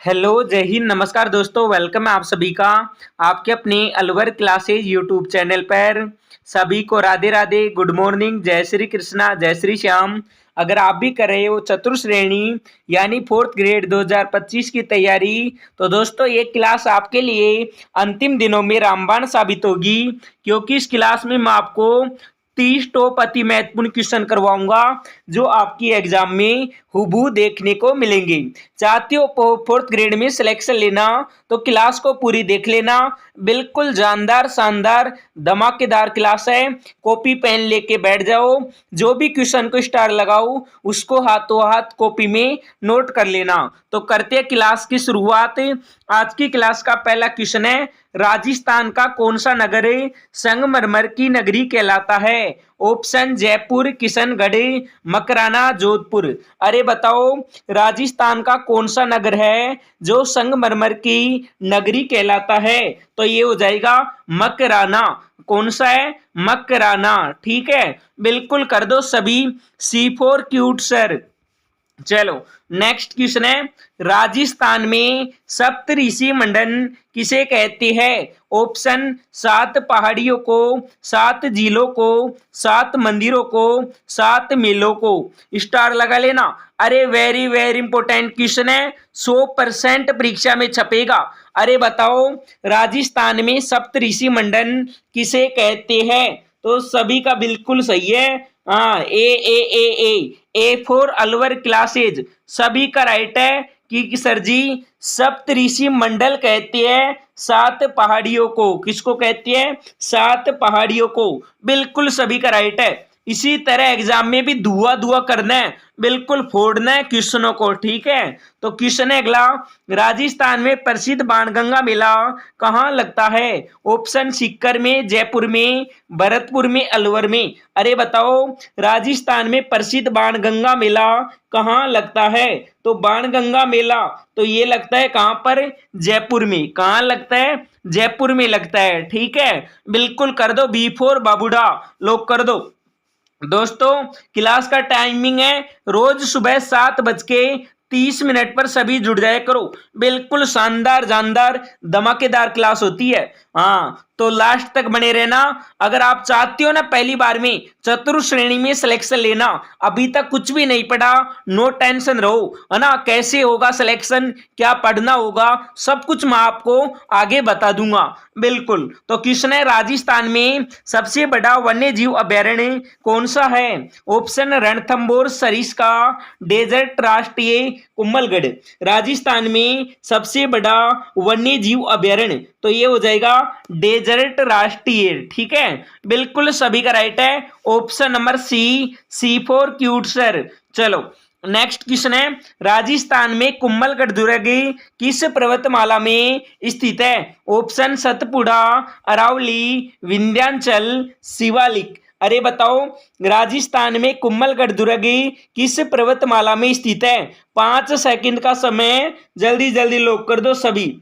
Hello, जय हिंद, नमस्कार दोस्तों। वेलकम है आप सभी का आपके अपने अलवर क्लासेज यूट्यूब चैनल पर। सभी को राधे राधे, गुड मॉर्निंग, जय श्री कृष्णा, जय श्री श्याम। अगर आप भी कर रहे हो चतुर्थ श्रेणी यानी फोर्थ ग्रेड 2025 की तैयारी, तो दोस्तों ये क्लास आपके लिए अंतिम दिनों में रामबाण साबित होगी, क्योंकि इस क्लास में मैं आपको 30 टॉप अति महत्वपूर्ण क्वेश्चन करवाऊंगा जो आपकी एग्जाम में हुबहू देखने को मिलेंगे। चाहते हो फोर्थ ग्रेड में सिलेक्शन लेना तो क्लास को पूरी देख लेना। बिल्कुल जानदार शानदार धमाकेदार क्लास है। कॉपी पेन लेके बैठ जाओ, जो भी क्वेश्चन को स्टार लगाओ उसको हाथों हाथ कॉपी में नोट कर लेना। तो करते हैं क्लास की शुरुआत। आज की क्लास का पहला क्वेश्चन है, राजस्थान का कौन सा नगर संगमरमर की नगरी कहलाता है? ऑप्शन जयपुर, किशनगढ़, मकराना, जोधपुर। अरे बताओ, राजस्थान का कौन सा नगर है जो संगमरमर की नगरी कहलाता है? तो ये हो जाएगा मकराना। कौन सा है? मकराना। ठीक है, बिल्कुल कर दो सभी। C4 cute sir. चलो नेक्स्ट क्वेश्चन है, राजस्थान में सप्तऋषि मंडन किसे कहते हैं? ऑप्शन 7 पहाड़ियों को, 7 झीलों को, 7 मंदिरों को, 7 मेलों को। स्टार लगा लेना। अरे वेरी वेरी इंपॉर्टेंट क्वेश्चन है, 100% परीक्षा में छपेगा। अरे बताओ, राजस्थान में सप्तऋषि मंडन किसे कहते हैं? तो सभी का बिल्कुल सही है। हाँ, ए फॉर अलवर क्लासेज। सभी का राइट है कि सर जी सप्तऋषि मंडल कहते हैं 7 पहाड़ियों को। किसको कहते हैं? 7 पहाड़ियों को। बिल्कुल सभी का राइट है। इसी तरह एग्जाम में भी धुआं धुआं करना है, बिल्कुल फोड़ना है क्वेश्चनों को। ठीक है, तो क्वेश्चन है अगला, राजस्थान में प्रसिद्ध बाणगंगा मेला कहाँ लगता है? ऑप्शन सीकर में, जयपुर में, भरतपुर में, अलवर में। अरे बताओ, राजस्थान में प्रसिद्ध बाणगंगा मेला कहाँ लगता है? तो बाणगंगा मेला तो ये लगता है कहाँ पर? जयपुर में। कहाँ लगता है? जयपुर में लगता है। ठीक है, बिल्कुल कर दो B4 बाबूडा, लोग कर दो। दोस्तों क्लास का टाइमिंग है रोज सुबह 7:30 पर सभी जुड़ जाया करो। बिल्कुल शानदार जानदार धमाकेदार क्लास होती है। हाँ, तो लास्ट तक बने रहना। अगर आप चाहते हो ना पहली बार में चतुर्थ श्रेणी में सिलेक्शन लेना, अभी तक कुछ भी नहीं पढ़ा, नो टेंशन रहो, है ना। कैसे होगा सिलेक्शन, क्या पढ़ना होगा, सब कुछ मैं आपको आगे बता दूंगा। बिल्कुल, तो क्वेश्चन है, राजस्थान में सबसे बड़ा वन्य जीव अभ्यारण्य कौन सा है? ऑप्शन रणथंभौर सरिस्का, डेजर्ट राष्ट्रीय, कुंभलगढ़। राजस्थान में सबसे बड़ा वन्य जीव अभ्यारण्य तो ये हो जाएगा डेजर्ट राष्ट्रीय। ठीक है, बिल्कुल सभी का राइट है। Option number C4 cute sir. चलो नेक्स्ट क्वेश्चन है, राजस्थान में कुंभलगढ़ दुर्ग किस पर्वतमाला में स्थित है? ऑप्शन सतपुड़ा, अरावली, विंध्याचल, शिवालिक। अरे बताओ, राजस्थान में कुंभलगढ़ दुर्ग किस पर्वतमाला में स्थित है? 5 सेकंड का समय, जल्दी जल्दी लोग कर दो सभी।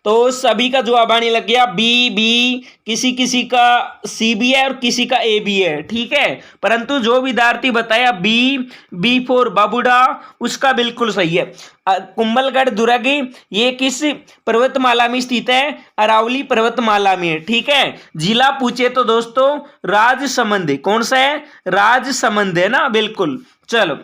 तो सभी का जवाब आने लग गया बी। किसी किसी का C भी है और किसी का A भी है। ठीक है, परंतु जो विद्यार्थी बताया B4 बाबूडा, उसका बिल्कुल सही है। कुंभलगढ़ दुर्ग ये किस पर्वतमाला में स्थित है? अरावली पर्वतमाला में। ठीक है, जिला पूछे तो दोस्तों राजसमंद। कौन सा है? राजसमंद है ना, बिल्कुल। चलो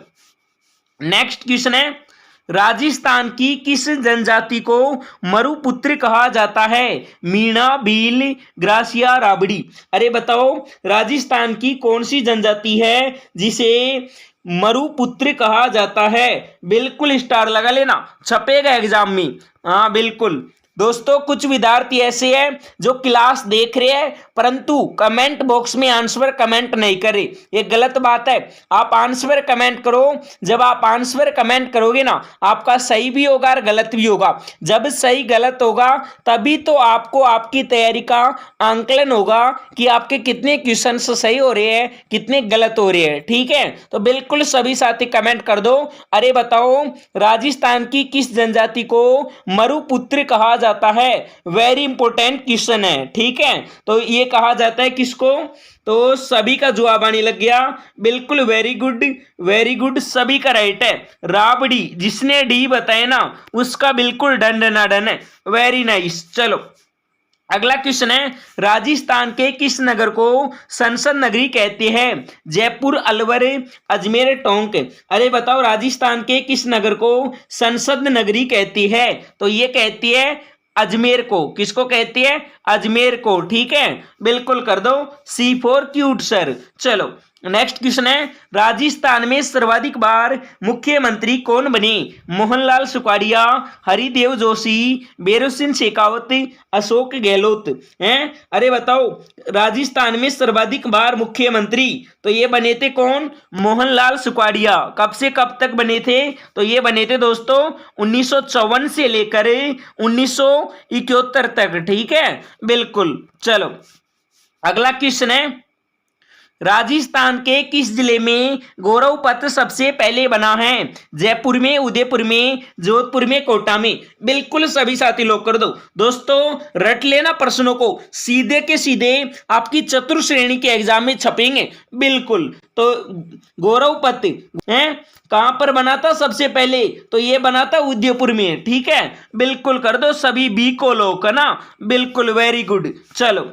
नेक्स्ट क्वेश्चन है, राजस्थान की किस जनजाति को मरुपुत्र कहा जाता है? मीणा, भील, ग्रासिया, राबड़ी। अरे बताओ, राजस्थान की कौन सी जनजाति है जिसे मरुपुत्र कहा जाता है? बिल्कुल स्टार लगा लेना, छपेगा एग्जाम में। हाँ बिल्कुल। दोस्तों कुछ विद्यार्थी ऐसे हैं जो क्लास देख रहे हैं परंतु कमेंट बॉक्स में आंसर कमेंट नहीं कर रहे, ये गलत बात है। आप आंसर कमेंट करो। जब आप आंसर कमेंट करोगे ना, आपका सही भी होगा और गलत भी होगा। जब सही गलत होगा तभी तो आपको आपकी तैयारी का आंकलन होगा कि आपके कितने क्वेश्चन सही हो रहे हैं, कितने गलत हो रहे हैं। ठीक है, तो बिल्कुल सभी साथी कमेंट कर दो। अरे बताओ, राजस्थान की किस जनजाति को मरुपुत्र कहा जाता है? वेरी इंपॉर्टेंट क्वेश्चन है। ठीक है, तो ये कहा जाता है किसको? तो सभी का जवाब आने लग गया। बिल्कुल वेरी गुड, सभी का राइट है। राबड़ी, जिसने डी बताया ना उसका बिल्कुल डन डना डन है। Very nice. चलो अगला क्वेश्चन है, राजस्थान के किस नगर को संसद नगरी कहते हैं? जयपुर, अलवर, अजमेर, टोंक। अरे बताओ राजस्थान के किस नगर को संसद नगरी कहती है? तो ये कहती है अजमेर को। किसको कहती है? अजमेर को। ठीक है, बिल्कुल कर दो सी फॉर क्यूट सर। चलो नेक्स्ट क्वेश्चन है, राजस्थान में सर्वाधिक बार मुख्यमंत्री कौन बने? मोहनलाल सुखाड़िया, हरिदेव जोशी, बेरू सिंह शेखावत, अशोक गहलोत हैं? अरे बताओ राजस्थान में सर्वाधिक बार मुख्यमंत्री, तो ये बने थे कौन? मोहनलाल सुखाड़िया। कब से कब तक बने थे? तो ये बने थे दोस्तों 1954 से लेकर 1971 तक। ठीक है, बिल्कुल। चलो अगला क्वेश्चन है, राजस्थान के किस जिले में गौरव पथ सबसे पहले बना है? जयपुर में, उदयपुर में, जोधपुर में, कोटा में। बिल्कुल सभी साथी लोग कर दो। दोस्तों रट लेना प्रश्नों को, सीधे के सीधे आपकी चतुर्थ श्रेणी के एग्जाम में छपेंगे। बिल्कुल, तो गौरव पथ है कहां पर बना था सबसे पहले? तो ये बना था उदयपुर में। ठीक है, बिल्कुल कर दो सभी बी को लोग है ना। बिल्कुल वेरी गुड। चलो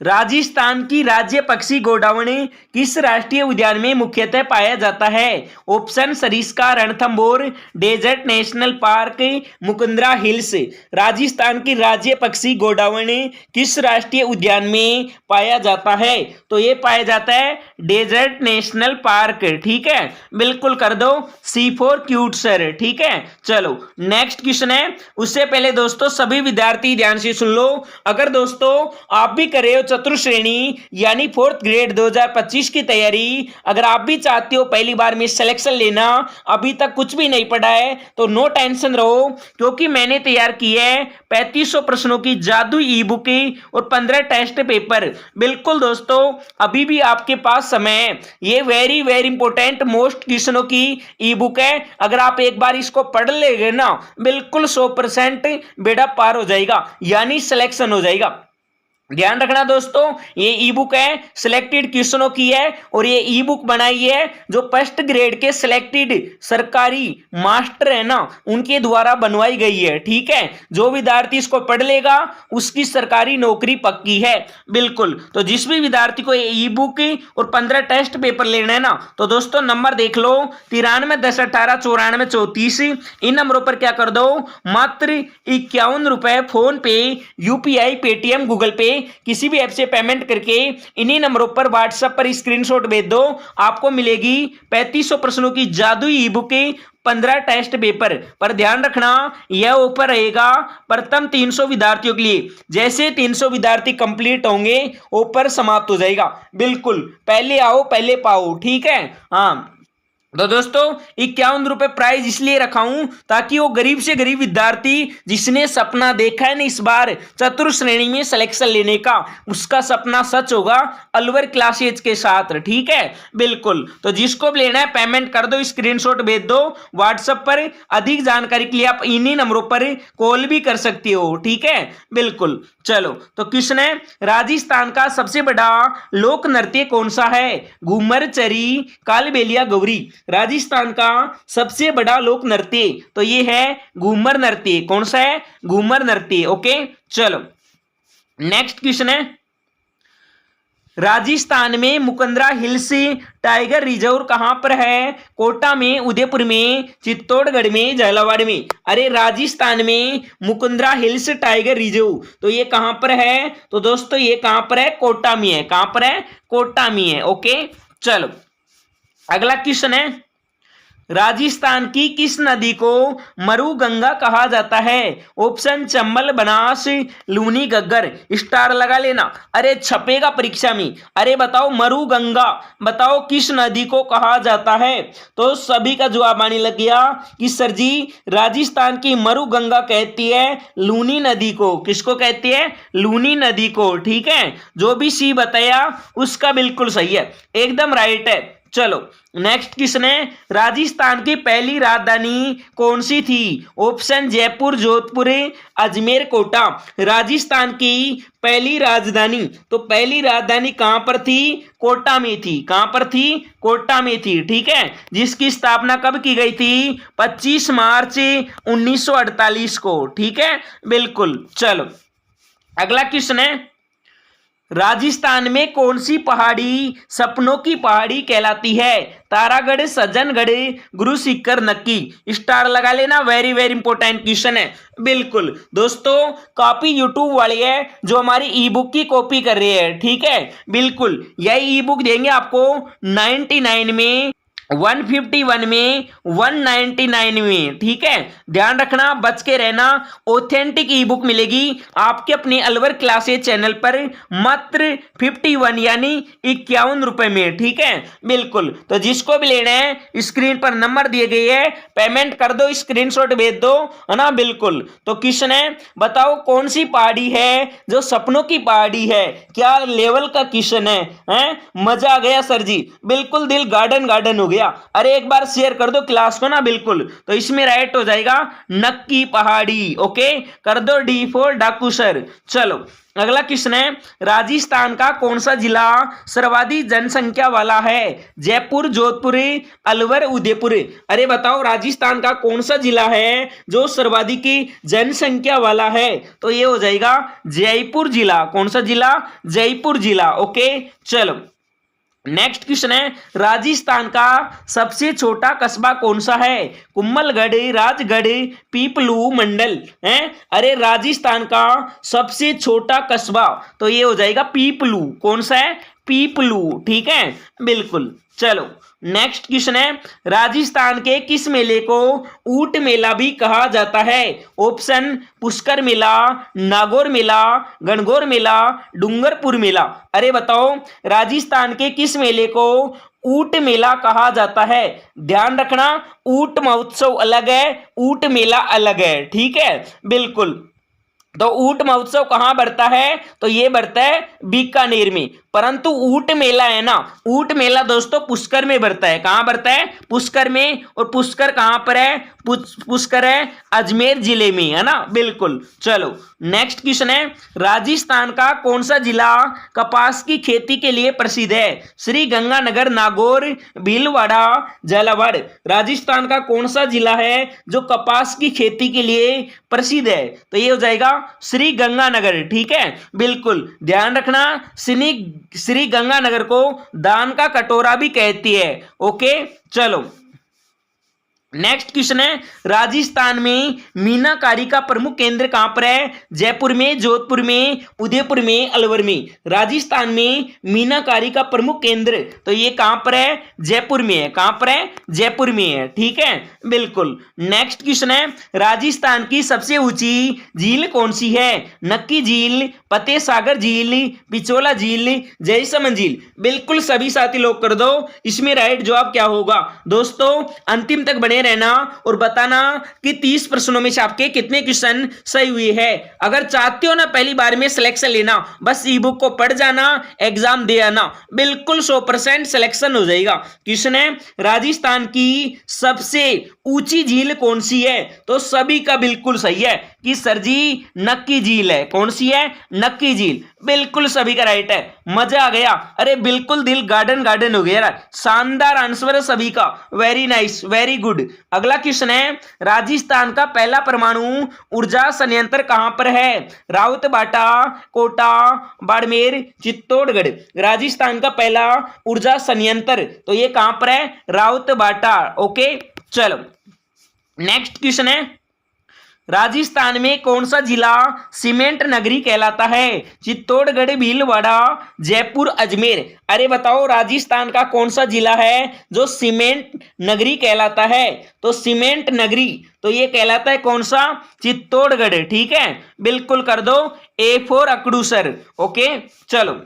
राजस्थान की राज्य पक्षी गोडावणी किस राष्ट्रीय उद्यान में मुख्यतः पाया जाता है? Option Sariska, Ranthambore, desert national park, Mukundra hills. Rajasthan की राज्य पक्षी गोडावणी किस राष्ट्रीय उद्यान में पाया जाता है? तो ये पाया जाता है डेजर्ट नेशनल पार्क। ठीक है, बिल्कुल कर दो सी फॉर क्यूट सर। ठीक है, चलो नेक्स्ट क्वेश्चन है। उससे पहले दोस्तों सभी विद्यार्थी ध्यान से सुन लो। अगर दोस्तों आप भी कर रहे हो चतुर्थ श्रेणी यानी 4th ग्रेड 2025 की तैयारी, अगर आप भी चाहते हो पहली बार में सिलेक्शन लेना, अभी तक कुछ भी नहीं पढ़ा है, तो नो टेंशन रहो, क्योंकि मैंने तैयार की है 3500 प्रश्नों की जादू ई बुक और 15 टेस्ट पेपर। बिल्कुल दोस्तों अभी भी आपके पास समय है। ये वेरी इंपॉर्टेंट मोस्ट क्वेश्चनों की ई बुक है। अगर आप एक बार इसको पढ़ लेंगे ना, बिल्कुल 100% बेड़ा पार हो जाएगा, यानी सिलेक्शन हो जाएगा। ध्यान रखना दोस्तों, ये ई बुक है सिलेक्टेड क्वेश्चनों की है, और ये ई बुक बनाई है जो फर्स्ट ग्रेड के सिलेक्टेड सरकारी मास्टर है ना उनके द्वारा बनवाई गई है। ठीक है, जो विद्यार्थी इसको पढ़ लेगा उसकी सरकारी नौकरी पक्की है। बिल्कुल, तो जिस भी विद्यार्थी को ये ई बुक और 15 टेस्ट पेपर लेना है ना, तो दोस्तों नंबर देख लो 93 10 18 94 34। इन नंबरों पर क्या कर दो, मात्र 51 रुपए फोन पे, यूपीआई, पेटीएम, गूगल पे किसी भी ऐप से पेमेंट करके इन्हीं नंबरों पर व्हाट्सएप पर स्क्रीनशॉट भेज दो। आपको मिलेगी 3500 प्रश्नों की जादुई ई बुक, 15 टेस्ट पेपर। पर ध्यान रखना यह ऑफर रहेगा प्रथम 300 विद्यार्थियों के लिए। जैसे 300 विद्यार्थी कंप्लीट होंगे ऑफर समाप्त हो जाएगा। बिल्कुल, पहले आओ पहले पाओ। ठीक है, हाँ तो दोस्तों 51 रुपए प्राइस इसलिए रखा हूं ताकि वो गरीब से गरीब विद्यार्थी जिसने सपना देखा है ना इस बार चतुर्थ श्रेणी में सिलेक्शन लेने का, उसका सपना सच होगा अलवर क्लासेज के साथ। ठीक है, बिल्कुल, तो जिसको भी लेना है पेमेंट कर दो, स्क्रीनशॉट भेज दो व्हाट्सएप पर। अधिक जानकारी के लिए आप इन्हीं नंबरों पर कॉल भी कर सकते हो। ठीक है, बिल्कुल। चलो तो क्वेश्चन है, राजस्थान का सबसे बड़ा लोक नृत्य कौन सा है? घूमर, चरी, कालबेलिया, गौरी। राजस्थान का सबसे बड़ा लोक नृत्य तो ये है घूमर नृत्य। कौन सा है? घूमर नृत्य। ओके, चलो नेक्स्ट क्वेश्चन है, राजस्थान में मुकुंदरा हिल्स टाइगर रिजर्व कहां पर है? कोटा में, उदयपुर में, चित्तौड़गढ़ में, झालावाड़ में। अरे राजस्थान में मुकुंदरा हिल्स टाइगर रिजर्व तो ये कहां पर है? तो दोस्तों ये कहां पर है? कोटा में है। कहां पर है? कोटा में है। ओके, चलो अगला क्वेश्चन है, राजस्थान की किस नदी को मरु गंगा कहा जाता है? ऑप्शन चंबल, बनास, लूनी, गग्गर। स्टार लगा लेना, अरे छपेगा परीक्षा में। अरे बताओ मरु गंगा, बताओ किस नदी को कहा जाता है? तो सभी का जवाब आने लग गया कि सर जी राजस्थान की मरु गंगा कहती है लूनी नदी को। किसको कहती है? लूनी नदी को। ठीक है, जो भी सी बताया उसका बिल्कुल सही है, एकदम राइट है। चलो नेक्स्ट क्वेश्चन है, राजस्थान की पहली राजधानी कौन सी थी? ऑप्शन जयपुर, जोधपुर, अजमेर, कोटा। राजस्थान की पहली राजधानी, तो पहली राजधानी कहां पर थी? कोटा में थी। कहां पर थी? कोटा में थी। ठीक है, जिसकी स्थापना कब की गई थी? 25 मार्च 1948 को। ठीक है, बिल्कुल। चलो अगला क्वेश्चन है, राजस्थान में कौन सी पहाड़ी सपनों की पहाड़ी कहलाती है? तारागढ़, सज्जनगढ़, गुरु शिखर, नक्की। स्टार लगा लेना, वेरी वेरी इंपॉर्टेंट क्वेश्चन है। बिल्कुल दोस्तों, कॉपी यूट्यूब वाली है जो हमारी ई बुक की कॉपी कर रही है। ठीक है, बिल्कुल यही ई बुक देंगे आपको 99 में, 151 में, 199 में। ठीक है, ध्यान रखना, बच के रहना। ऑथेंटिक ई बुक मिलेगी आपके अपने अलवर क्लासेज चैनल पर मात्र 51 यानी 51 रुपए में। ठीक है, बिल्कुल। तो जिसको भी लेना है स्क्रीन पर नंबर दिए गए हैं, पेमेंट कर दो, स्क्रीनशॉट भेज दो, है ना। बिल्कुल। तो क्वेश्चन है, बताओ कौन सी पहाड़ी है जो सपनों की पहाड़ी है? क्या लेवल का क्वेश्चन है? मजा आ गया सर जी, बिल्कुल दिल गार्डन गार्डन हो गया। अरे एक बार शेयर कर दो क्लास को ना। बिल्कुल, तो इसमें राइट हो जाएगा नक्की पहाड़ी। ओके, कर दो डी फॉर डाकू सर। चलो अगला क्वेश्चन है, राजस्थान का कौन सा जिला सर्वाधिक जनसंख्या वाला है? जयपुर, जोधपुर, अलवर, उदयपुर। अरे बताओ राजस्थान का कौन सा जिला है जो सर्वाधिक जनसंख्या वाला है? तो ये हो जाएगा जयपुर जिला। कौन सा जिला? जयपुर जिला। ओके, चलो नेक्स्ट क्वेश्चन है, राजस्थान का सबसे छोटा कस्बा कौन सा है? कुम्भलगढ़, राजगढ़, पीपलू, मंडल है। अरे राजस्थान का सबसे छोटा कस्बा, तो ये हो जाएगा पीपलू। कौन सा है? पीपलू। ठीक है, बिल्कुल। चलो नेक्स्ट क्वेश्चन है, राजस्थान के किस मेले को ऊंट मेला भी कहा जाता है? ऑप्शन पुष्कर मेला, नागौर मेला, गणगौर मेला, डूंगरपुर मेला। अरे बताओ राजस्थान के किस मेले को ऊंट मेला कहा जाता है? ध्यान रखना, ऊंट महोत्सव अलग है, ऊंट मेला अलग है। ठीक है, बिल्कुल। तो ऊंट महोत्सव कहां बढ़ता है? तो ये बढ़ता है बीकानेर में। परंतु ऊंट मेला है ना, ऊंट मेला दोस्तों पुष्कर में बढ़ता है। कहां बढ़ता है? पुष्कर में। और पुष्कर कहां पर है? पुष्कर है अजमेर जिले में, है ना। बिल्कुल। चलो नेक्स्ट क्वेश्चन है, राजस्थान का कौन सा जिला कपास की खेती के लिए प्रसिद्ध है? श्री गंगानगर, नागौर, भीलवाड़ा, झालावाड़। राजस्थान का कौन सा जिला है जो कपास की खेती के लिए प्रसिद्ध है? तो ये हो जाएगा श्री गंगानगर। ठीक है, बिल्कुल ध्यान रखना, श्री गंगानगर को दान का कटोरा भी कहती है। ओके, चलो नेक्स्ट क्वेश्चन है, राजस्थान में मीनाकारी का प्रमुख केंद्र कहां पर है? जयपुर में, जोधपुर में, उदयपुर में, अलवर में। राजस्थान में मीनाकारी का प्रमुख केंद्र, तो ये कहां पर है? जयपुर में है। कहां पर है? जयपुर में है। ठीक है, बिल्कुल। नेक्स्ट क्वेश्चन है, राजस्थान की सबसे ऊंची झील कौन सी है? नक्की झील, फतेह सागर झील, पिछोला झील, जयसमंद झील। बिल्कुल सभी साथी लोग कर दो, इसमें राइट जवाब क्या होगा? दोस्तों अंतिम तक बने रहना और बताना कि 30 प्रश्नों में से आपके कितने क्वेश्चन सही हुए हैं। अगर चाहते हो ना पहली बार में सिलेक्शन लेना, बस ई बुक को पढ़ जाना, एग्जाम दे आना, बिल्कुल 100% सिलेक्शन हो जाएगा। क्वेश्चन है, राजस्थान की सबसे ऊंची झील कौन सी है? तो सभी का बिल्कुल सही है कि सर जी नक्की झील है। कौन सी है? नक्की झील। बिल्कुल सभी का राइट है। मजा आ गया, अरे बिल्कुल दिल गार्डन गार्डन हो गया। शानदार आंसर है सभी का, वेरी नाइस, वेरी गुड। अगला क्वेश्चन है, राजस्थान का पहला परमाणु ऊर्जा संयंत्र कहां पर है? राउतबाटा, कोटा, बाड़मेर, चित्तौड़गढ़। राजस्थान का पहला ऊर्जा संयंत्र, तो ये कहां पर है? राउतबाटा। ओके, चलो नेक्स्ट क्वेश्चन है, राजस्थान में कौन सा जिला सीमेंट नगरी कहलाता है? चित्तौड़गढ़, भीलवाड़ा, जयपुर, अजमेर। अरे बताओ राजस्थान का कौन सा जिला है जो सीमेंट नगरी कहलाता है? तो सीमेंट नगरी, तो ये कहलाता है कौन सा? चित्तौड़गढ़। ठीक है, बिल्कुल कर दो ए फॉर अकड़ूसर। ओके, चलो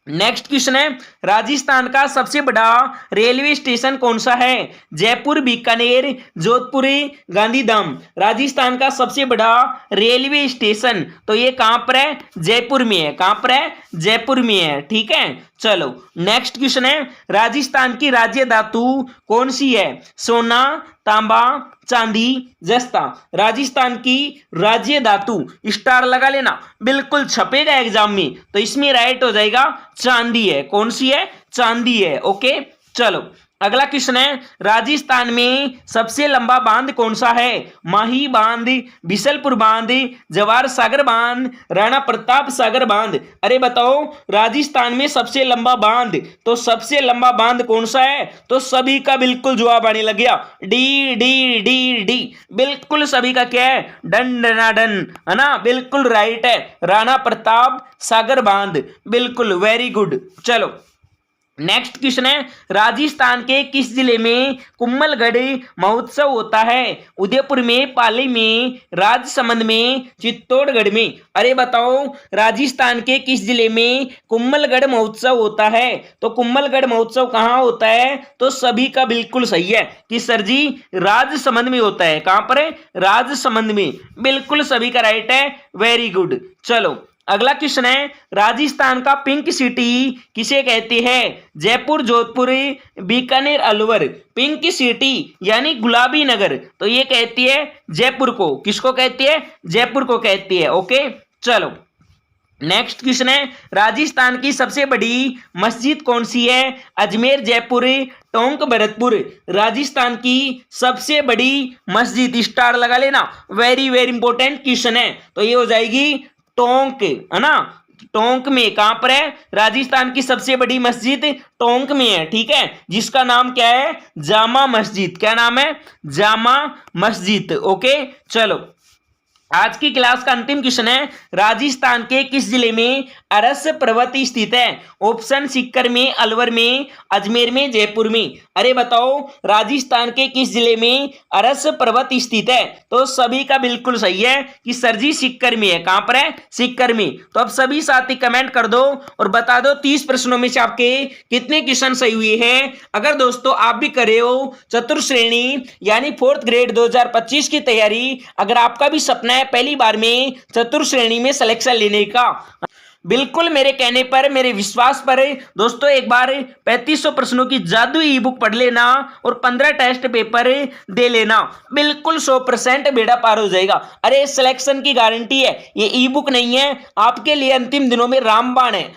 नेक्स्ट क्वेश्चन है, राजस्थान का सबसे बड़ा रेलवे स्टेशन कौन सा है? जयपुर, बीकानेर, जोधपुर, गांधीधाम। राजस्थान का सबसे बड़ा रेलवे स्टेशन, तो ये कहां पर है? जयपुर में है। कहां पर है? जयपुर में है। ठीक है, चलो नेक्स्ट क्वेश्चन है, राजस्थान की राज्य धातु कौन सी है? सोना, तांबा, चांदी, जस्ता। राजस्थान की राज्य धातु, स्टार लगा लेना, बिल्कुल छपेगा एग्जाम में, तो इसमें राइट हो जाएगा चांदी है। कौन सी है? चांदी है। ओके चलो अगला क्वेश्चन है, राजस्थान में सबसे लंबा बांध कौन सा है? माही बांध, बिशलपुर बांध, जवाहर सागर बांध, राणा प्रताप सागर बांध। अरे बताओ राजस्थान में सबसे लंबा बांध, तो सबसे लंबा बांध कौन सा है? तो सभी का बिल्कुल जवाब आने लग गया, डी डी डी डी। बिल्कुल सभी का क्या है? डन डना डन, है ना, बिल्कुल राइट है, राणा प्रताप सागर बांध। बिल्कुल वेरी गुड। चलो नेक्स्ट क्वेश्चन है, राजस्थान के किस जिले में कुम्भलगढ़ महोत्सव होता है? उदयपुर में, पाली में, राजसमंद में, चित्तौड़गढ़ में। अरे बताओ राजस्थान के किस जिले में कुम्भलगढ़ महोत्सव होता है? तो कुम्भलगढ़ महोत्सव कहाँ होता है? तो सभी का बिल्कुल सही है कि सर जी राजसमंद में होता है। कहां पर है? राजसमंद में। बिल्कुल सभी का राइट है, वेरी गुड। चलो अगला क्वेश्चन है, राजस्थान का पिंक सिटी किसे कहते हैं? जयपुर, जोधपुर, बीकानेर, अलवर। पिंक सिटी यानी गुलाबी नगर, तो ये कहती है जयपुर को। किसको कहती है? जयपुर को कहती है। ओके चलो नेक्स्ट क्वेश्चन है, राजस्थान की सबसे बड़ी मस्जिद कौन सी है? अजमेर, जयपुर, टोंक, भरतपुर। राजस्थान की सबसे बड़ी मस्जिद, स्टार लगा लेना, वेरी वेरी इंपॉर्टेंट क्वेश्चन है, तो ये हो जाएगी टोंक, है ना। टोंक में कहां पर है? राजस्थान की सबसे बड़ी मस्जिद टोंक में है, ठीक है, जिसका नाम क्या है? जामा मस्जिद। क्या नाम है? जामा मस्जिद। ओके चलो आज की क्लास का अंतिम क्वेश्चन है, राजस्थान के किस जिले में अरस पर्वत स्थित है? ऑप्शन सीकर में, अलवर में, अजमेर में, जयपुर में। अरे बताओ राजस्थान के किस जिले में अरस पर्वत स्थित है? तो सभी का बिल्कुल सही है कि सर जी सीकर में है। कहां पर है? सीकर में। तो अब सभी साथी कमेंट कर दो और बता दो 30 प्रश्नों में से आपके कितने क्वेश्चन सही हुए हैं। अगर दोस्तों आप भी कर रहे हो चतुर्थ श्रेणी यानी 4th ग्रेड 2025 की तैयारी, अगर आपका भी सपना है पहली बार में चतुर्थ श्रेणी में सिलेक्शन लेने का, बिल्कुल मेरे कहने पर, मेरे विश्वास पर दोस्तों एक बार 3500 प्रश्नों की जादुई ई बुक पढ़ लेना और 15 टेस्ट पेपर दे लेना, बिल्कुल 100% बेड़ा पार हो जाएगा। अरे सिलेक्शन की गारंटी है, ये ई बुक नहीं है आपके लिए अंतिम दिनों में रामबाण है,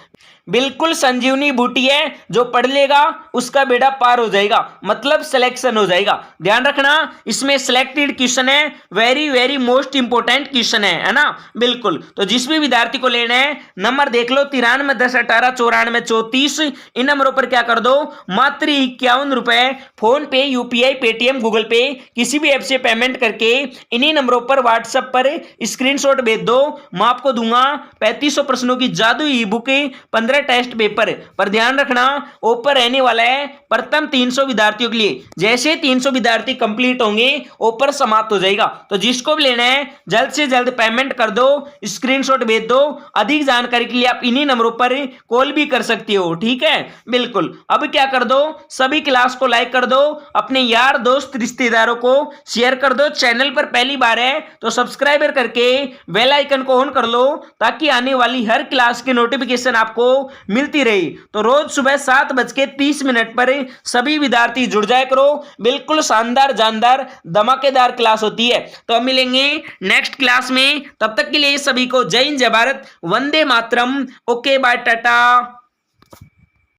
बिल्कुल संजीवनी बूटी है, जो पढ़ लेगा उसका बेड़ा पार हो जाएगा, मतलब सिलेक्शन हो जाएगा। ध्यान रखना इसमें सिलेक्टेड क्वेश्चन है, very very most important question है ना। बिल्कुल तो जिस भी विद्यार्थी को लेना है नंबर देख लो 93 10 18 94 34, इन नंबरों पर क्या कर दो, मात्र 51 रुपए फोन पे, यूपीआई, पेटीएम, गूगल पे किसी भी ऐप से पेमेंट करके इन्हीं नंबरों पर व्हाट्सएप पर स्क्रीनशॉट भेज दो। मैं आपको दूंगा 3500 प्रश्नों की जादू ई बुक, 15 टेस्ट पेपर। पर ध्यान रखना ओपर रहने वाला है प्रथम 300 विद्यार्थियों के लिए, जैसे 300 विद्यार्थी कंप्लीट होंगे ओपर समाप्त हो जाएगा। तो जिसको भी लेना है जल्द से जल्द पेमेंट कर दो, स्क्रीनशॉट भेज दो। अधिक जानकारी के लिए आप इन्हीं नंबरों पर कॉल भी कर सकते हो, ठीक है। बिल्कुल अब क्या कर दो, सभी क्लास को लाइक कर दो, अपने यार दोस्त रिश्तेदारों को शेयर कर दो। चैनल पर पहली बार है तो सब्सक्राइबर करके बेल आइकन को ऑन कर लो, ताकि आने वाली हर क्लास की नोटिफिकेशन आपको मिलती रही। तो रोज सुबह 7:30 पर सभी विद्यार्थी जुड़ जाया करो, बिल्कुल शानदार जानदार धमाकेदार क्लास होती है। तो हम मिलेंगे नेक्स्ट क्लास में, तब तक के लिए सभी को जय हिंद, जय भारत, वंदे मातरम। Okay bye, Tata.